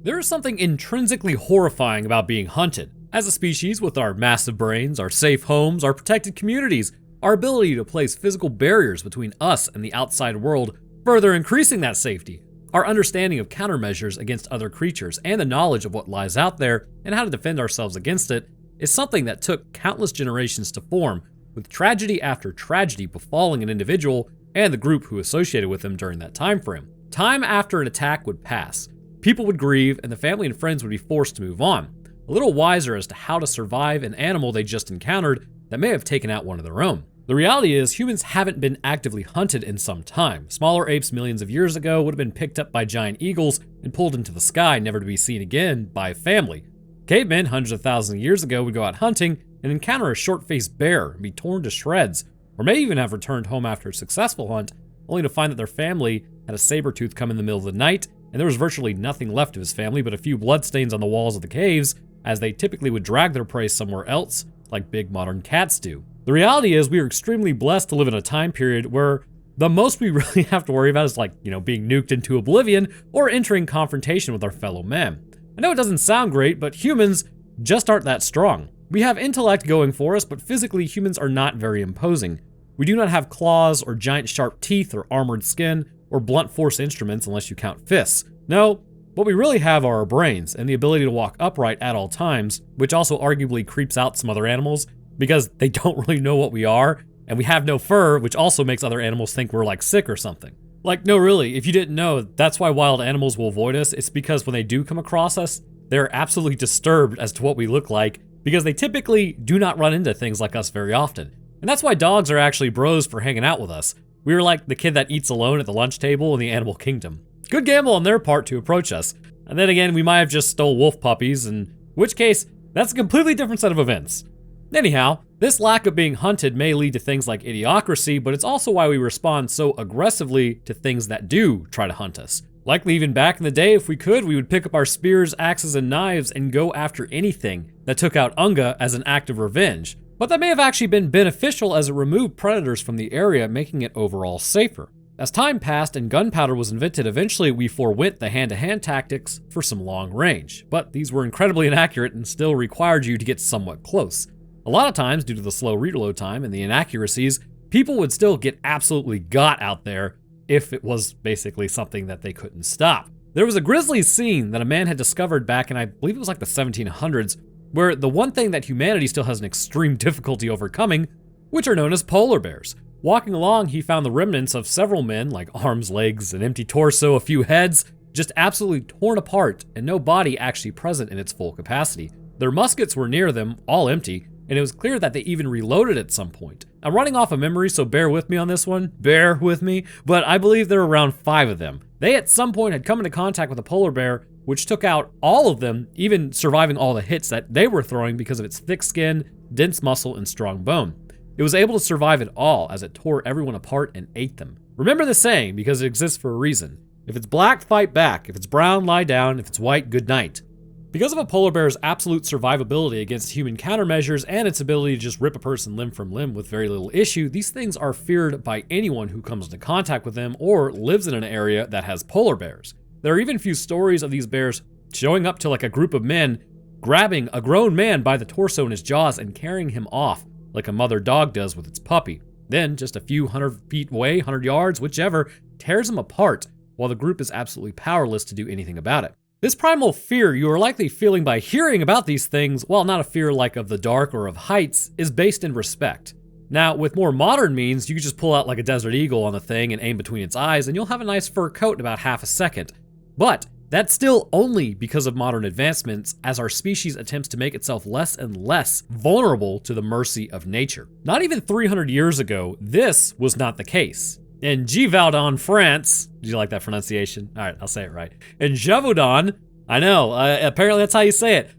There is something intrinsically horrifying about being hunted. As a species, with our massive brains, our safe homes, our protected communities, our ability to place physical barriers between us and the outside world, further increasing that safety, our understanding of countermeasures against other creatures, and the knowledge of what lies out there and how to defend ourselves against it, is something that took countless generations to form, with tragedy after tragedy befalling an individual and the group who associated with them during that time frame. Time after an attack would pass, people would grieve, and the family and friends would be forced to move on, a little wiser as to how to survive an animal they just encountered that may have taken out one of their own. The reality is, humans haven't been actively hunted in some time. Smaller apes millions of years ago would have been picked up by giant eagles and pulled into the sky, never to be seen again by a family. Cavemen hundreds of thousands of years ago would go out hunting and encounter a short-faced bear and be torn to shreds, or may even have returned home after a successful hunt, only to find that their family had a saber-tooth come in the middle of the night, and there was virtually nothing left of his family but a few bloodstains on the walls of the caves, as they typically would drag their prey somewhere else, like big modern cats do. The reality is, we are extremely blessed to live in a time period where the most we really have to worry about is being nuked into oblivion or entering confrontation with our fellow men. I know it doesn't sound great, but humans just aren't that strong. We have intellect going for us, but physically humans are not very imposing. We do not have claws or giant sharp teeth or armored skin or blunt force instruments unless you count fists. No, what we really have are our brains and the ability to walk upright at all times, which also arguably creeps out some other animals because they don't really know what we are, and we have no fur, which also makes other animals think we're sick or something. No, really, if you didn't know, that's why wild animals will avoid us. It's because when they do come across us, they're absolutely disturbed as to what we look like, because they typically do not run into things like us very often. And that's why dogs are actually bros for hanging out with us. We were like the kid that eats alone at the lunch table in the animal kingdom. Good gamble on their part to approach us. And then again, we might have just stole wolf puppies, in which case, that's a completely different set of events. Anyhow, this lack of being hunted may lead to things like idiocracy, but it's also why we respond so aggressively to things that do try to hunt us. Likely even back in the day, if we could, we would pick up our spears, axes, and knives and go after anything that took out Unga as an act of revenge. But that may have actually been beneficial as it removed predators from the area, making it overall safer. As time passed and gunpowder was invented, eventually we forwent the hand-to-hand tactics for some long range. But these were incredibly inaccurate and still required you to get somewhat close. A lot of times, due to the slow reload time and the inaccuracies, people would still get absolutely got out there if it was basically something that they couldn't stop. There was a grisly scene that a man had discovered back in, I believe it was the 1700s, where the one thing that humanity still has an extreme difficulty overcoming, which are known as polar bears. Walking along, he found the remnants of several men, like arms, legs, an empty torso, a few heads, just absolutely torn apart and no body actually present in its full capacity. Their muskets were near them, all empty, and it was clear that they even reloaded at some point. I'm running off of memory, so bear with me on this one. Bear with me. But I believe there were around 5 of them. They at some point had come into contact with a polar bear, which took out all of them, even surviving all the hits that they were throwing because of its thick skin, dense muscle, and strong bone. It was able to survive it all as it tore everyone apart and ate them. Remember the saying, because it exists for a reason. If it's black, fight back. If it's brown, lie down. If it's white, good night. Because of a polar bear's absolute survivability against human countermeasures and its ability to just rip a person limb from limb with very little issue, these things are feared by anyone who comes into contact with them or lives in an area that has polar bears. There are even few stories of these bears showing up to a group of men, grabbing a grown man by the torso in his jaws and carrying him off like a mother dog does with its puppy. Then, just a few 100 feet away, 100 yards, whichever, tears him apart while the group is absolutely powerless to do anything about it. This primal fear you are likely feeling by hearing about these things, while not a fear like of the dark or of heights, is based in respect. Now, with more modern means, you can just pull out like a desert eagle on the thing and aim between its eyes, and you'll have a nice fur coat in about half a second. But that's still only because of modern advancements, as our species attempts to make itself less and less vulnerable to the mercy of nature. Not even 300 years ago, this was not the case. In Gévaudan, France, did you like that pronunciation? All right, I'll say it right. In Gévaudan, I know, apparently that's how you say it.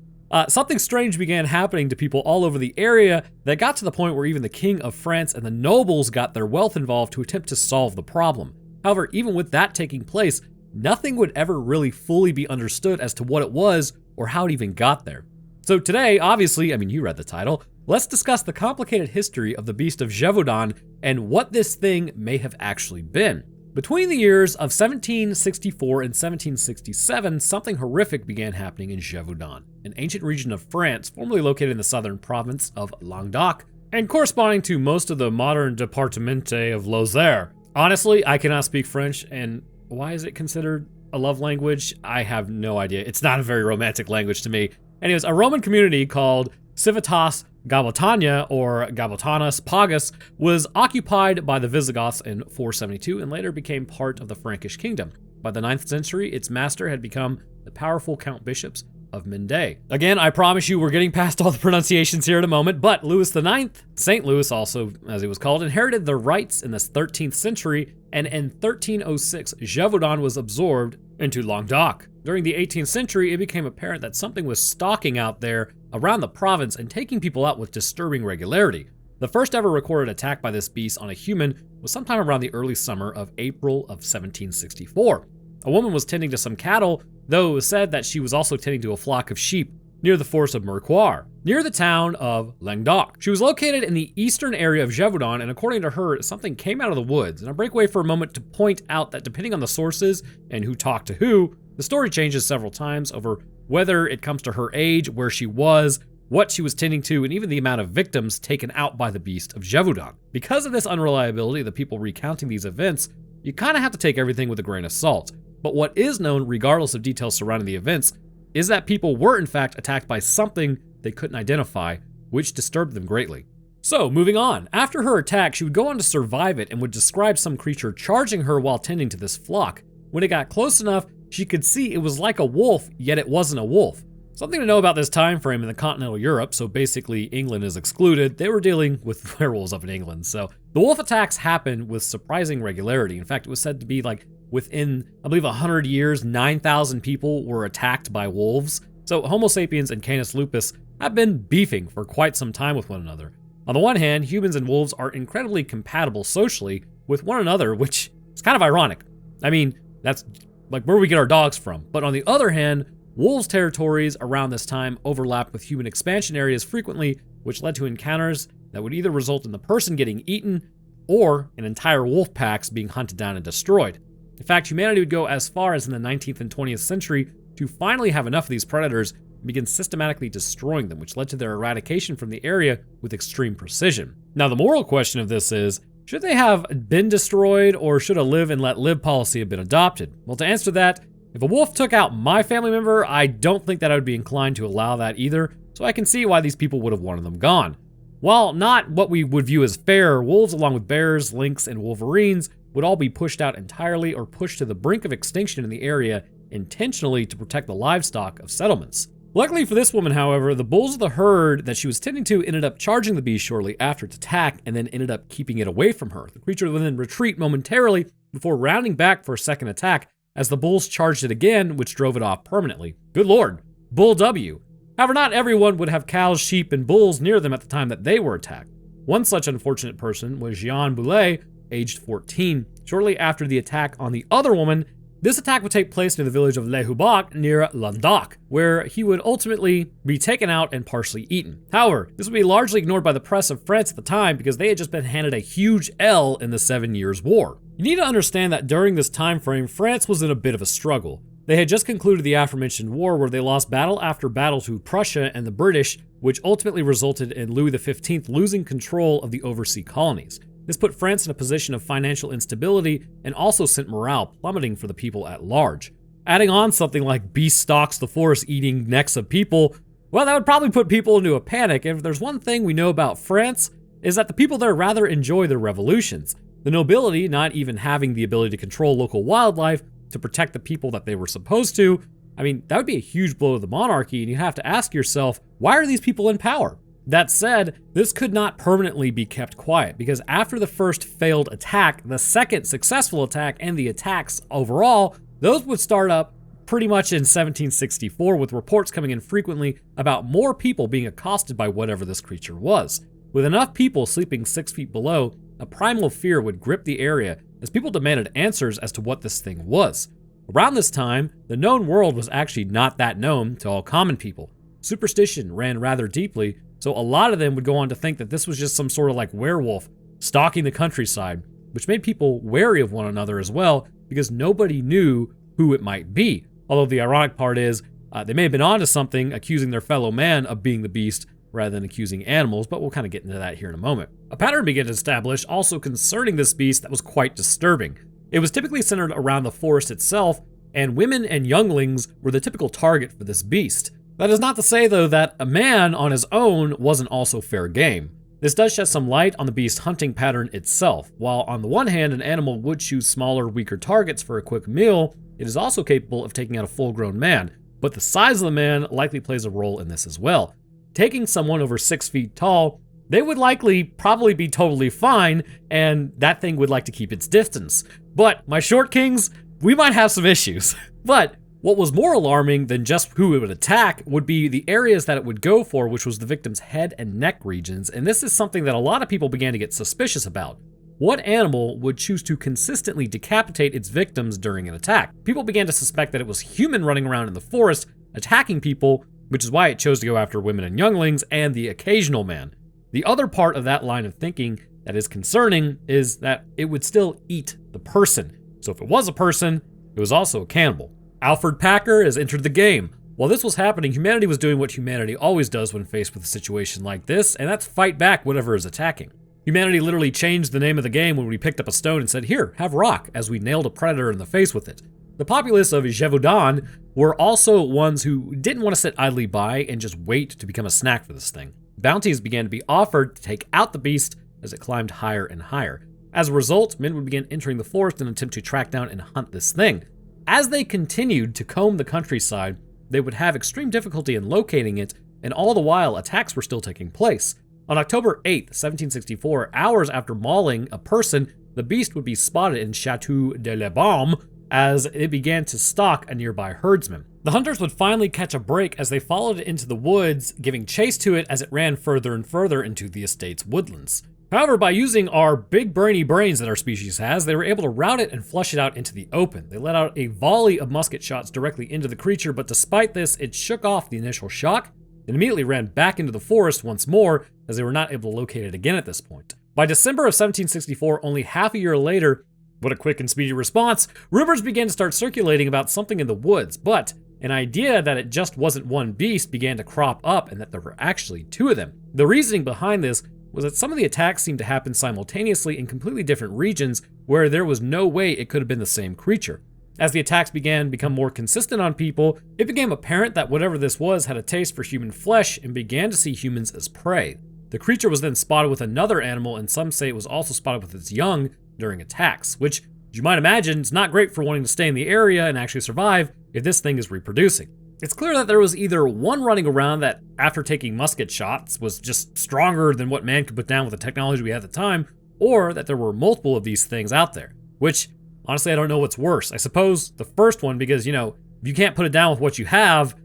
Something strange began happening to people all over the area that got to the point where even the king of France and the nobles got their wealth involved to attempt to solve the problem. However, even with that taking place, nothing would ever really fully be understood as to what it was or how it even got there. So today, obviously, you read the title, let's discuss the complicated history of the Beast of Gevaudan and what this thing may have actually been. Between the years of 1764 and 1767, something horrific began happening in Gévaudan, an ancient region of France formerly located in the southern province of Languedoc, and corresponding to most of the modern Départementé of Lozère. Honestly, I cannot speak French, and why is it considered a love language? I have no idea. It's not a very romantic language to me. Anyways, a Roman community called Civitas Gabotania, or Gabotanus Pagus, was occupied by the Visigoths in 472 and later became part of the Frankish kingdom. By the 9th century, its master had become the powerful Count Bishops of Mende. Again, I promise you we're getting past all the pronunciations here in a moment, but Louis IX, St. Louis also as he was called, inherited the rights in the 13th century, and in 1306, Gévaudan was absorbed into Languedoc. During the 18th century, it became apparent that something was stalking out there around the province and taking people out with disturbing regularity. The first ever recorded attack by this beast on a human was sometime around the early summer of April of 1764. A woman was tending to some cattle, though it was said that she was also tending to a flock of sheep near the forest of Mercoire, near the town of Languedoc. She was located in the eastern area of Gévaudan, and according to her, something came out of the woods. And I'll break away for a moment to point out that depending on the sources and who talked to who, the story changes several times over whether it comes to her age, where she was, what she was tending to, and even the amount of victims taken out by the Beast of Gevaudan. Because of this unreliability of the people recounting these events, you kind of have to take everything with a grain of salt. But what is known, regardless of details surrounding the events, is that people were in fact attacked by something they couldn't identify, which disturbed them greatly. So, moving on. After her attack, she would go on to survive it and would describe some creature charging her while tending to this flock. When it got close enough, she could see it was like a wolf, yet it wasn't a wolf. Something to know about this time frame in the continental Europe, so basically England is excluded, they were dealing with werewolves up in England. So the wolf attacks happened with surprising regularity. In fact, it was said to be like within, I believe, 100 years, 9,000 people were attacked by wolves. So Homo sapiens and Canis lupus have been beefing for quite some time with one another. On the one hand, humans and wolves are incredibly compatible socially with one another, which is kind of ironic. I mean, that's like where we get our dogs from. But on the other hand, wolves' territories around this time overlapped with human expansion areas frequently, which led to encounters that would either result in the person getting eaten or in entire wolf packs being hunted down and destroyed. In fact, humanity would go as far as in the 19th and 20th century to finally have enough of these predators and begin systematically destroying them, which led to their eradication from the area with extreme precision. Now, the moral question of this is, should they have been destroyed, or should a live and let live policy have been adopted? Well, to answer that, if a wolf took out my family member, I don't think that I would be inclined to allow that either, so I can see why these people would have wanted them gone. While not what we would view as fair, wolves along with bears, lynx, and wolverines would all be pushed out entirely or pushed to the brink of extinction in the area intentionally to protect the livestock of settlements. Luckily for this woman, however, the bulls of the herd that she was tending to ended up charging the beast shortly after its attack and then ended up keeping it away from her. The creature would then retreat momentarily before rounding back for a second attack as the bulls charged it again, which drove it off permanently. Good lord, Bull W. However, not everyone would have cows, sheep, and bulls near them at the time that they were attacked. One such unfortunate person was Jean Boulet, aged 14. Shortly after the attack on the other woman, this attack would take place near the village of Les Hubach near Languedoc, where he would ultimately be taken out and partially eaten. However, this would be largely ignored by the press of France at the time because they had just been handed a huge L in the 7 Years' War. You need to understand that during this time frame, France was in a bit of a struggle. They had just concluded the aforementioned war where they lost battle after battle to Prussia and the British, which ultimately resulted in Louis XV losing control of the overseas colonies. This put France in a position of financial instability and also sent morale plummeting for the people at large. Adding on something like beast stalks the forest eating necks of people, well, that would probably put people into a panic. And if there's one thing we know about France, is that the people there rather enjoy their revolutions. The nobility not even having the ability to control local wildlife to protect the people that they were supposed to. I mean, that would be a huge blow to the monarchy, and you have to ask yourself, why are these people in power? That said, this could not permanently be kept quiet because after the first failed attack, the second successful attack and the attacks overall, those would start up pretty much in 1764 with reports coming in frequently about more people being accosted by whatever this creature was. With enough people sleeping 6 feet below, a primal fear would grip the area as people demanded answers as to what this thing was. Around this time, the known world was actually not that known to all common people. Superstition ran rather deeply, so a lot of them would go on to think that this was just some sort of like werewolf stalking the countryside. which made people wary of one another as well because nobody knew who it might be. Although the ironic part is, they may have been onto something, accusing their fellow man of being the beast rather than accusing animals, but we'll kind of get into that here in a moment. A pattern began to establish also concerning this beast that was quite disturbing. It was typically centered around the forest itself, and women and younglings were the typical target for this beast. That is not to say, though, that a man on his own wasn't also fair game. This does shed some light on the beast's hunting pattern itself. While on the one hand, an animal would choose smaller, weaker targets for a quick meal, it is also capable of taking out a full-grown man, but the size of the man likely plays a role in this as well. Taking someone over 6 feet tall, they would likely probably be totally fine, and that thing would like to keep its distance. But my short kings, we might have some issues. But what was more alarming than just who it would attack would be the areas that it would go for, which was the victim's head and neck regions, and this is something that a lot of people began to get suspicious about. What animal would choose to consistently decapitate its victims during an attack? People began to suspect that it was human running around in the forest, attacking people, which is why it chose to go after women and younglings and the occasional man. The other part of that line of thinking that is concerning is that it would still eat the person. So if it was a person, it was also a cannibal. Alfred Packer has entered the game. While this was happening, humanity was doing what humanity always does when faced with a situation like this, and that's fight back whatever is attacking. Humanity literally changed the name of the game when we picked up a stone and said, "Here, have rock," as we nailed a predator in the face with it. The populace of Gévaudan were also ones who didn't want to sit idly by and just wait to become a snack for this thing. Bounties began to be offered to take out the beast as it climbed higher and higher. As a result, men would begin entering the forest in an attempt to track down and hunt this thing. As they continued to comb the countryside, they would have extreme difficulty in locating it, and all the while, attacks were still taking place. On October 8th, 1764, hours after mauling a person, the beast would be spotted in Chateau de la Baume as it began to stalk a nearby herdsman. The hunters would finally catch a break as they followed it into the woods, giving chase to it as it ran further and further into the estate's woodlands. However, by using our big brainy brains that our species has, they were able to rout it and flush it out into the open. They let out a volley of musket shots directly into the creature, but despite this, it shook off the initial shock and immediately ran back into the forest once more, as they were not able to locate it again at this point. By December of 1764, only half a year later, what a quick and speedy response, rumors began to start circulating about something in the woods, but an idea that it just wasn't one beast began to crop up and that there were actually two of them. The reasoning behind this was that some of the attacks seemed to happen simultaneously in completely different regions where there was no way it could have been the same creature. As the attacks began to become more consistent on people, it became apparent that whatever this was had a taste for human flesh and began to see humans as prey. The creature was then spotted with another animal, and some say it was also spotted with its young during attacks, which, as you might imagine, is not great for wanting to stay in the area and actually survive if this thing is reproducing. It's clear that there was either one running around that, after taking musket shots, was just stronger than what man could put down with the technology we had at the time, or that there were multiple of these things out there, which, honestly, I don't know what's worse. I suppose the first one, because, if you can't put it down with what you have,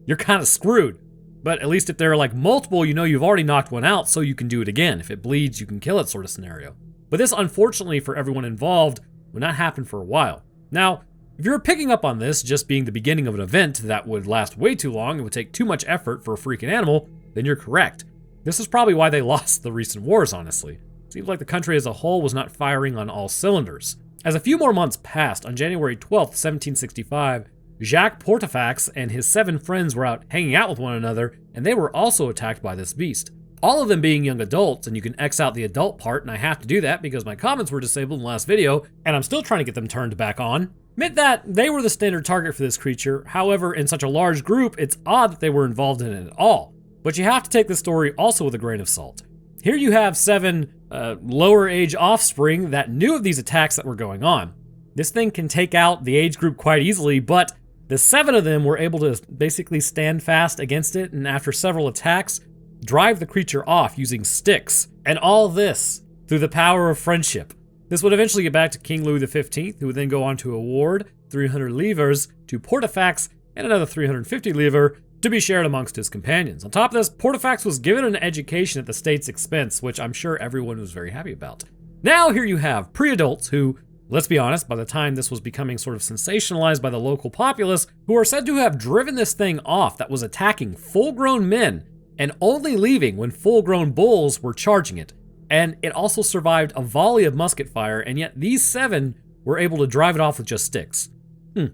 you're kind of screwed. But at least if there are like multiple, you've already knocked one out, so you can do it again. If it bleeds, you can kill it, sort of scenario. But this, unfortunately for everyone involved, would not happen for a while. Now, if you're picking up on this just being the beginning of an event that would last way too long and would take too much effort for a freaking animal, then you're correct. This is probably why they lost the recent wars, honestly. Seems like the country as a whole was not firing on all cylinders. As a few more months passed, on January 12th, 1765, Jacques Portefax and his 7 friends were out hanging out with one another, and they were also attacked by this beast. All of them being young adults, and you can X out the adult part, and I have to do that because my comments were disabled in the last video, and I'm still trying to get them turned back on. Admit that they were the standard target for this creature. However, in such a large group, it's odd that they were involved in it at all. But you have to take this story also with a grain of salt. Here you have 7 lower age offspring that knew of these attacks that were going on. This thing can take out the age group quite easily, but the 7 of them were able to basically stand fast against it, and after several attacks, drive the creature off using sticks. And all this through the power of friendship. This would eventually get back to King Louis XV, who would then go on to award 300 livres to Portefax and another 350 livres to be shared amongst his companions. On top of this, Portefax was given an education at the state's expense, which I'm sure everyone was very happy about. Now here you have pre-adults who, let's be honest, by the time this was becoming sort of sensationalized by the local populace, who are said to have driven this thing off that was attacking full-grown men and only leaving when full-grown bulls were charging it. and it also survived a volley of musket fire, and yet these 7 were able to drive it off with just sticks. I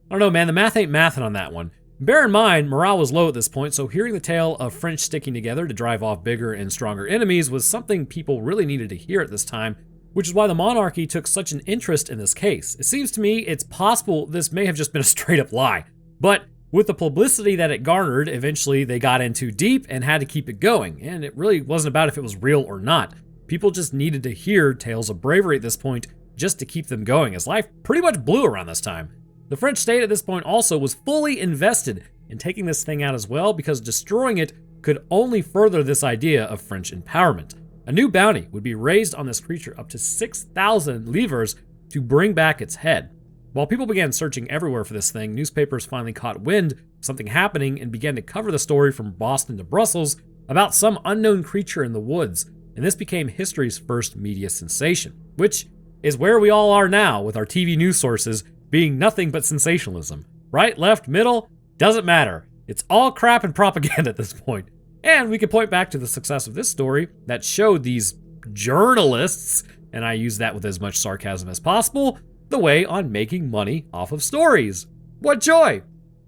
don't know, man, the math ain't mathing on that one. Bear in mind, morale was low at this point, so hearing the tale of French sticking together to drive off bigger and stronger enemies was something people really needed to hear at this time, which is why the monarchy took such an interest in this case. It seems to me it's possible this may have just been a straight up lie, but with the publicity that it garnered, eventually they got in too deep and had to keep it going, and it really wasn't about if it was real or not. People just needed to hear tales of bravery at this point just to keep them going, as life pretty much blew around this time. The French state at this point also was fully invested in taking this thing out as well, because destroying it could only further this idea of French empowerment. A new bounty would be raised on this creature up to 6,000 livres to bring back its head. While people began searching everywhere for this thing, newspapers finally caught wind of something happening and began to cover the story from Boston to Brussels about some unknown creature in the woods, and this became history's first media sensation, which is where we all are now with our TV news sources being nothing but sensationalism. Right, left, middle, doesn't matter. It's all crap and propaganda at this point. And we could point back to the success of this story that showed these journalists, and I use that with as much sarcasm as possible, the way on making money off of stories. What joy!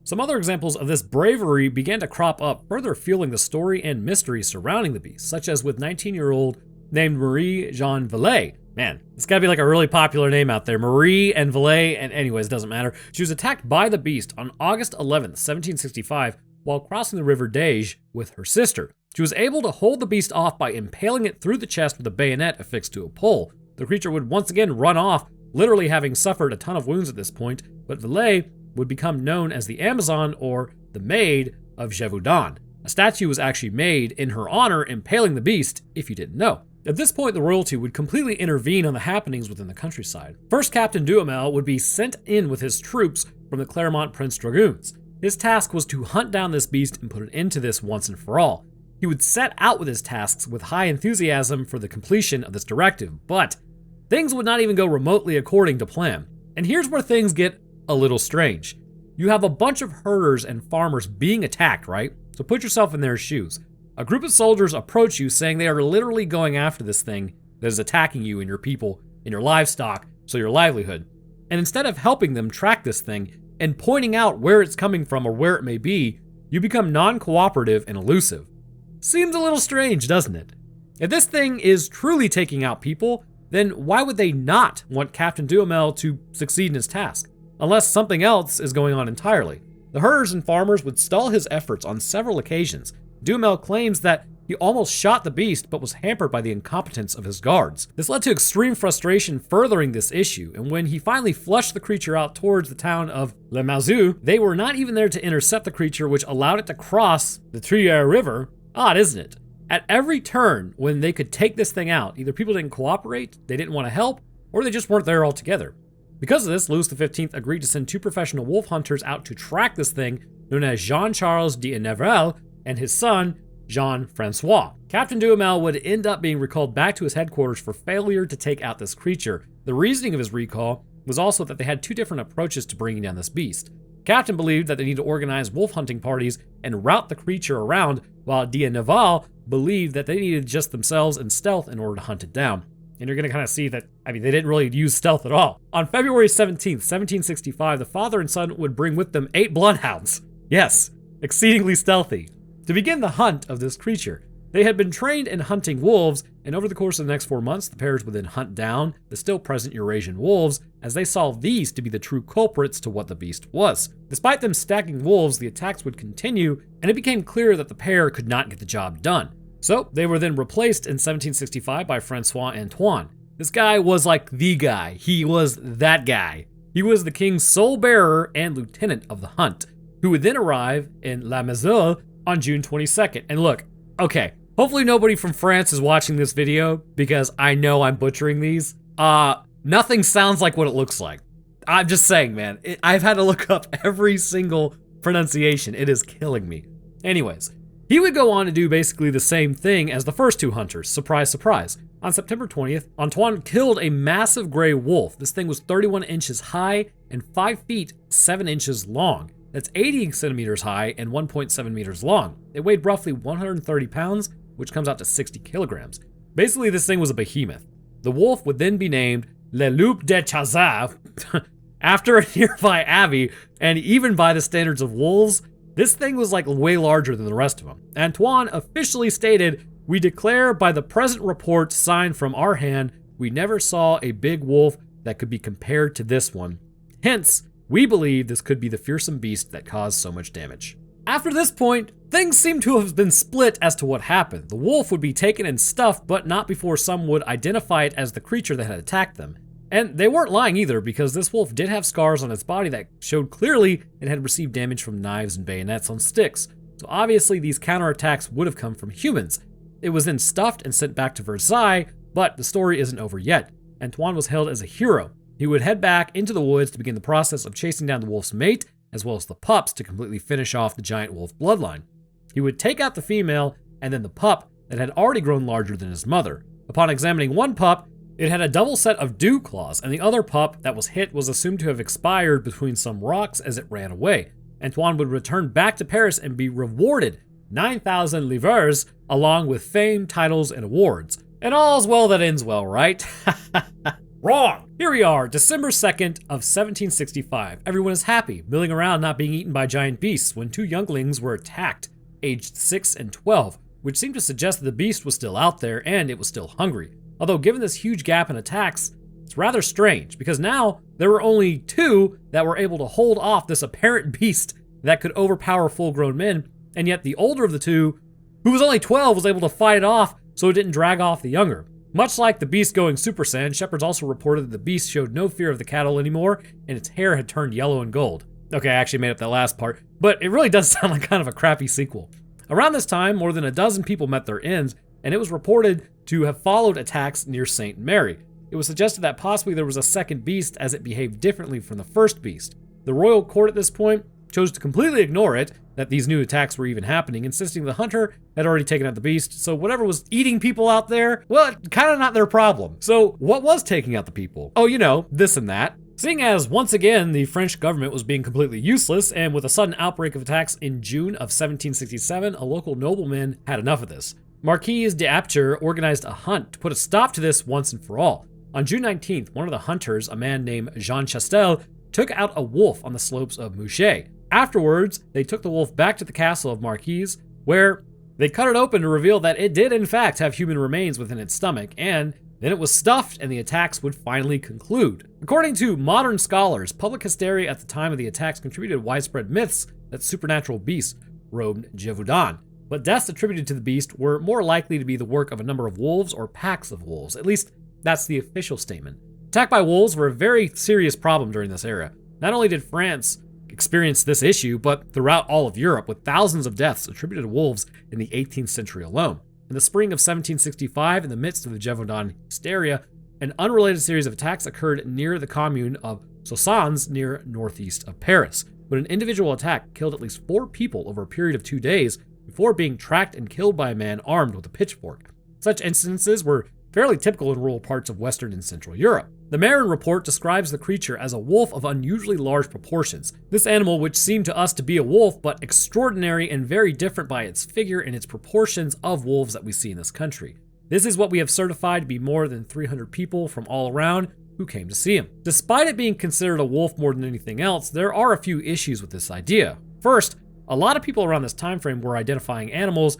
Some other examples of this bravery began to crop up, further fueling the story and mystery surrounding the beast, such as with 19-year-old named Marie-Jeanne Vallée. Man, it's gotta be like a really popular name out there. Marie and Vallée, and anyways, doesn't matter. She was attacked by the beast on August 11th, 1765, while crossing the River Dage with her sister. She was able to hold the beast off by impaling it through the chest with a bayonet affixed to a pole. The creature would once again run off, literally having suffered a ton of wounds at this point, but Vallée would become known as the Amazon, or the Maid of Gévaudan. A statue was actually made in her honor, impaling the beast, if you didn't know. At this point, the royalty would completely intervene on the happenings within the countryside. First, Captain Duhamel would be sent in with his troops from the Clermont Prince Dragoons. His task was to hunt down this beast and put an end to this once and for all. He would set out with his tasks with high enthusiasm for the completion of this directive, but things would not even go remotely according to plan. And here's where things get a little strange. You have a bunch of herders and farmers being attacked, right? So put yourself in their shoes. A group of soldiers approach you saying they are literally going after this thing that is attacking you and your people and your livestock, so your livelihood. And instead of helping them track this thing and pointing out where it's coming from or where it may be, you become non-cooperative and elusive. Seems a little strange, doesn't it? If this thing is truly taking out people, then why would they not want Captain Duhamel to succeed in his task? Unless something else is going on entirely. The herders and farmers would stall his efforts on several occasions. Duhamel claims that he almost shot the beast but was hampered by the incompetence of his guards. This led to extreme frustration furthering this issue, and when he finally flushed the creature out towards the town of Le Mazou, they were not even there to intercept the creature, which allowed it to cross the Truyère River. Odd, isn't it? At every turn when they could take this thing out, either people didn't cooperate, they didn't want to help, or they just weren't there altogether. Because of this, Louis XV agreed to send 2 professional wolf hunters out to track this thing, known as Jean-Charles de Nevrel and his son, Jean-Francois. Captain Duhamel would end up being recalled back to his headquarters for failure to take out this creature. The reasoning of his recall was also that they had 2 different approaches to bringing down this beast. Captain believed that they need to organize wolf hunting parties and route the creature around, while de Neval believed that they needed just themselves and stealth in order to hunt it down. And you're going to kind of see that, they didn't really use stealth at all. On February 17th, 1765, the father and son would bring with them 8 bloodhounds. Yes, exceedingly stealthy. To begin the hunt of this creature. They had been trained in hunting wolves, and over the course of the next 4 months, the pairs would then hunt down the still present Eurasian wolves, as they saw these to be the true culprits to what the beast was. Despite them stacking wolves, the attacks would continue, and it became clear that the pair could not get the job done. So they were then replaced in 1765 by Francois Antoine. This guy was like the guy. He was that guy. He was the king's sole bearer and lieutenant of the hunt, who would then arrive in La Mazelle on June 22nd. And look, okay, hopefully nobody from France is watching this video because I know I'm butchering these. Nothing sounds like what it looks like. I'm just saying, man, I've had to look up every single pronunciation. It is killing me. Anyways, he would go on to do basically the same thing as the first 2 hunters. Surprise, surprise. On September 20th, Antoine killed a massive gray wolf. This thing was 31 inches high and 5 feet 7 inches long. That's 80 centimeters high and 1.7 meters long. It weighed roughly 130 pounds, which comes out to 60 kilograms. Basically, this thing was a behemoth. The wolf would then be named Le Loup de Chazal after a nearby abbey, and even by the standards of wolves, this thing was like way larger than the rest of them. Antoine officially stated, "We declare by the present report signed from our hand, we never saw a big wolf that could be compared to this one. Hence, we believe this could be the fearsome beast that caused so much damage." After this point, things seem to have been split as to what happened. The wolf would be taken and stuffed, but not before some would identify it as the creature that had attacked them. And they weren't lying either, because this wolf did have scars on its body that showed clearly it had received damage from knives and bayonets on sticks. So obviously these counterattacks would have come from humans. It was then stuffed and sent back to Versailles, but the story isn't over yet. Antoine was hailed as a hero. He would head back into the woods to begin the process of chasing down the wolf's mate, as well as the pups, to completely finish off the giant wolf bloodline. He would take out the female and then the pup that had already grown larger than his mother. Upon examining one pup, it had a double set of dew claws, and the other pup that was hit was assumed to have expired between some rocks as it ran away. Antoine would return back to Paris and be rewarded 9,000 livres, along with fame, titles, and awards. And all's well that ends well, right? Wrong! Here we are, December 2nd of 1765. Everyone is happy, milling around not being eaten by giant beasts, when two younglings were attacked, aged 6 and 12, which seemed to suggest that the beast was still out there and it was still hungry. Although given this huge gap in attacks, it's rather strange, because now there were only two that were able to hold off this apparent beast that could overpower full-grown men, and yet the older of the two, who was only 12, was able to fight it off so it didn't drag off the younger. Much like the beast going Super Saiyan, shepherds also reported that the beast showed no fear of the cattle anymore, and its hair had turned yellow and gold. Okay, I actually made up that last part, but it really does sound like kind of a crappy sequel. Around this time, more than a dozen people met their ends, and it was reported to have followed attacks near St. Mary. It was suggested that possibly there was a second beast, as it behaved differently from the first beast. The royal court at this point chose to completely ignore it, that these new attacks were even happening, insisting the hunter had already taken out the beast, so whatever was eating people out there, well, kind of not their problem. So what was taking out the people? Oh, you know, this and that. Seeing as, once again, the French government was being completely useless, and with a sudden outbreak of attacks in June of 1767, a local nobleman had enough of this. Marquis d'Apier organized a hunt to put a stop to this once and for all. On June 19th, one of the hunters, a man named Jean Chastel, took out a wolf on the slopes of Mouchet. Afterwards, they took the wolf back to the castle of Marquise, where they cut it open to reveal that it did in fact have human remains within its stomach, and then it was stuffed and the attacks would finally conclude. According to modern scholars, public hysteria at the time of the attacks contributed widespread myths that supernatural beasts roamed Gévaudan, but deaths attributed to the beast were more likely to be the work of a number of wolves or packs of wolves. At least, that's the official statement. Attack by wolves were a very serious problem during this era. Not only did France experience this issue, but throughout all of Europe, with thousands of deaths attributed to wolves in the 18th century alone. In the spring of 1765, in the midst of the Gévaudan hysteria, an unrelated series of attacks occurred near the commune of Soissons, near northeast of Paris. But an individual attack killed at least 4 people over a period of 2 days before being tracked and killed by a man armed with a pitchfork. Such instances were fairly typical in rural parts of Western and Central Europe. The Marin report describes the creature as a wolf of unusually large proportions. This animal, which seemed to us to be a wolf, but extraordinary and very different by its figure and its proportions of wolves that we see in this country. This is what we have certified to be more than 300 people from all around who came to see him. Despite it being considered a wolf more than anything else, there are a few issues with this idea. First, a lot of people around this time frame were identifying animals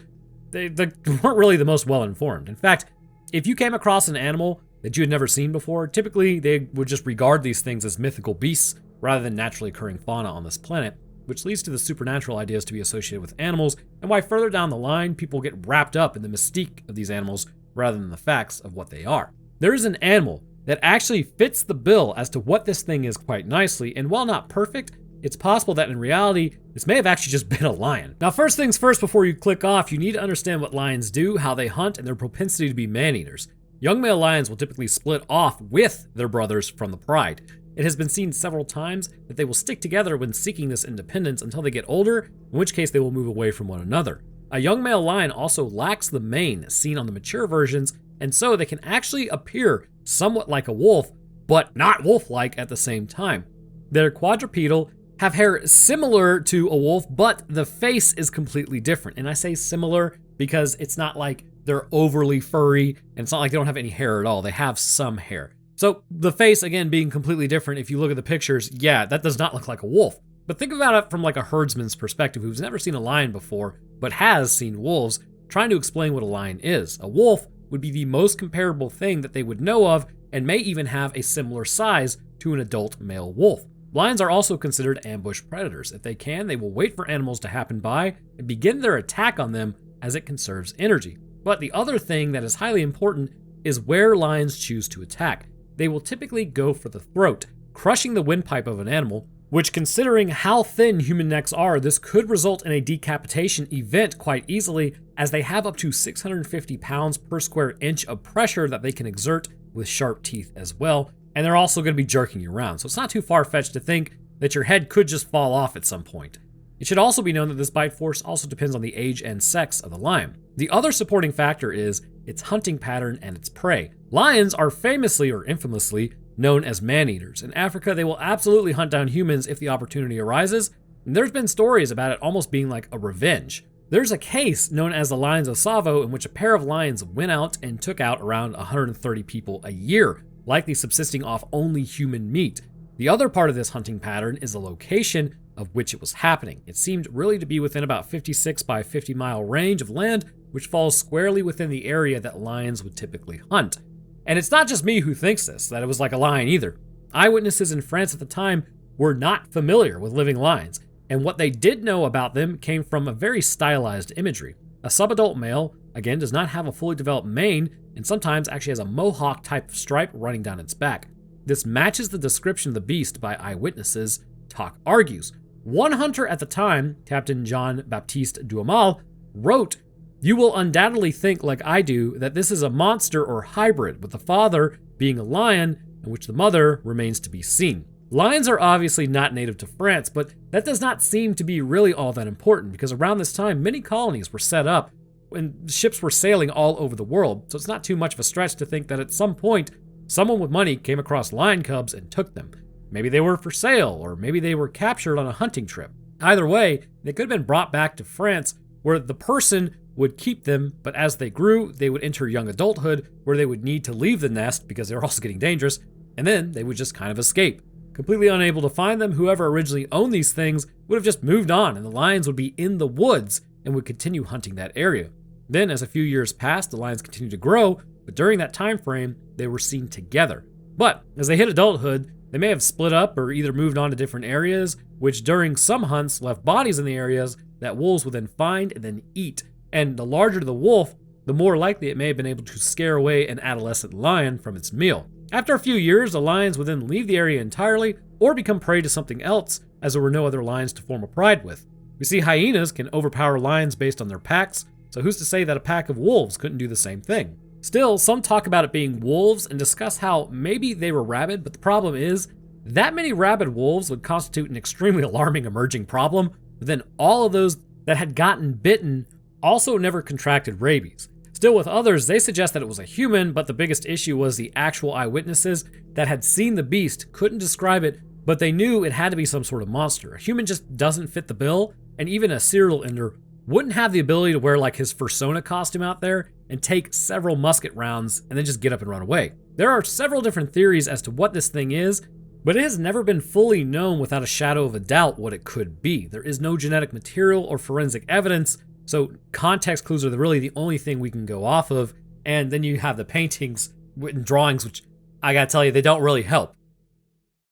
that weren't really the most well informed. In fact, if you came across an animal that you had never seen before, typically they would just regard these things as mythical beasts rather than naturally occurring fauna on this planet, which leads to the supernatural ideas to be associated with animals, and why further down the line people get wrapped up in the mystique of these animals rather than the facts of what they are. There is an animal that actually fits the bill as to what this thing is quite nicely, and while not perfect, it's possible that in reality, this may have actually just been a lion. Now, first things first, before you click off, you need to understand what lions do, how they hunt, and their propensity to be man-eaters. Young male lions will typically split off with their brothers from the pride. It has been seen several times that they will stick together when seeking this independence until they get older, in which case they will move away from one another. A young male lion also lacks the mane seen on the mature versions, and so they can actually appear somewhat like a wolf, but not wolf-like at the same time. They're quadrupedal, have hair similar to a wolf, but the face is completely different. And I say similar because it's not like they're overly furry, and it's not like they don't have any hair at all. They have some hair. So the face, again, being completely different, if you look at the pictures, yeah, that does not look like a wolf. But think about it from like a herdsman's perspective who's never seen a lion before, but has seen wolves, trying to explain what a lion is. A wolf would be the most comparable thing that they would know of, and may even have a similar size to an adult male wolf. Lions are also considered ambush predators. If they can, they will wait for animals to happen by and begin their attack on them, as it conserves energy. But the other thing that is highly important is where lions choose to attack. They will typically go for the throat, crushing the windpipe of an animal, which, considering how thin human necks are, this could result in a decapitation event quite easily, as they have up to 650 pounds per square inch of pressure that they can exert with sharp teeth as well, and they're also going to be jerking you around. So it's not too far-fetched to think that your head could just fall off at some point. It should also be known that this bite force also depends on the age and sex of the lion. The other supporting factor is its hunting pattern and its prey. Lions are famously or infamously known as man-eaters. In Africa, they will absolutely hunt down humans if the opportunity arises, and there's been stories about it almost being like a revenge. There's a case known as the Lions of Tsavo in which a pair of lions went out and took out around 130 people a year, likely subsisting off only human meat. The other part of this hunting pattern is the location of which it was happening. It seemed really to be within about 56 by 50 mile range of land, which falls squarely within the area that lions would typically hunt. And it's not just me who thinks this, that it was like a lion either. Eyewitnesses in France at the time were not familiar with living lions, and what they did know about them came from a very stylized imagery. A subadult male, again, does not have a fully developed mane, and sometimes actually has a mohawk type of stripe running down its back. This matches the description of the beast by eyewitnesses, talk argues. One hunter at the time, Captain Jean-Baptiste Duhamel, wrote, "You will undoubtedly think, like I do, that this is a monster or hybrid, with the father being a lion, in which the mother remains to be seen." Lions are obviously not native to France, but that does not seem to be really all that important, because around this time, many colonies were set up and ships were sailing all over the world, so it's not too much of a stretch to think that at some point, someone with money came across lion cubs and took them. Maybe they were for sale, or maybe they were captured on a hunting trip. Either way, they could have been brought back to France, where the person would keep them, but as they grew, they would enter young adulthood, where they would need to leave the nest because they were also getting dangerous, and then they would just kind of escape. Completely unable to find them, whoever originally owned these things would have just moved on, and the lions would be in the woods and would continue hunting that area. Then, as a few years passed, the lions continued to grow, but during that time frame, they were seen together. But as they hit adulthood, they may have split up or either moved on to different areas, which during some hunts left bodies in the areas that wolves would then find and then eat. And the larger the wolf, the more likely it may have been able to scare away an adolescent lion from its meal. After a few years, the lions would then leave the area entirely or become prey to something else, as there were no other lions to form a pride with. We see hyenas can overpower lions based on their packs, so who's to say that a pack of wolves couldn't do the same thing? Still, some talk about it being wolves and discuss how maybe they were rabid, but the problem is, that many rabid wolves would constitute an extremely alarming emerging problem, but then all of those that had gotten bitten also never contracted rabies. Still, with others, they suggest that it was a human, but the biggest issue was the actual eyewitnesses that had seen the beast couldn't describe it, but they knew it had to be some sort of monster. A human just doesn't fit the bill, and even a serial ender wouldn't have the ability to wear like his fursona costume out there and take several musket rounds and then just get up and run away. There are several different theories as to what this thing is, but it has never been fully known without a shadow of a doubt what it could be. There is no genetic material or forensic evidence, so context clues are really the only thing we can go off of, and then you have the paintings and drawings, which I gotta tell you, they don't really help.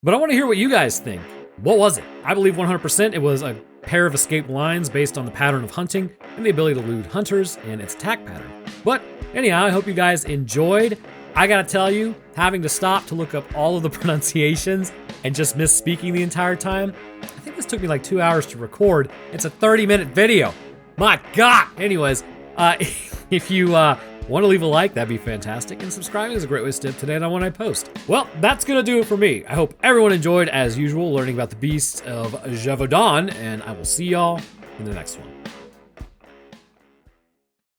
But I want to hear what you guys think. What was it? I believe 100% it was a pair of escaped lions based on the pattern of hunting and the ability to elude hunters and its attack pattern. But anyhow, I hope you guys enjoyed. I gotta tell you, having to stop to look up all of the pronunciations and just misspeaking the entire time, I think this took me like 2 hours to record. It's a 30-minute video. My God! Anyways, if you want to leave a like, that'd be fantastic, and subscribing is a great way to stay up to date on when I post. Well, that's gonna do it for me. I hope everyone enjoyed, as usual, learning about the Beast of Gevaudan, and I will see y'all in the next one.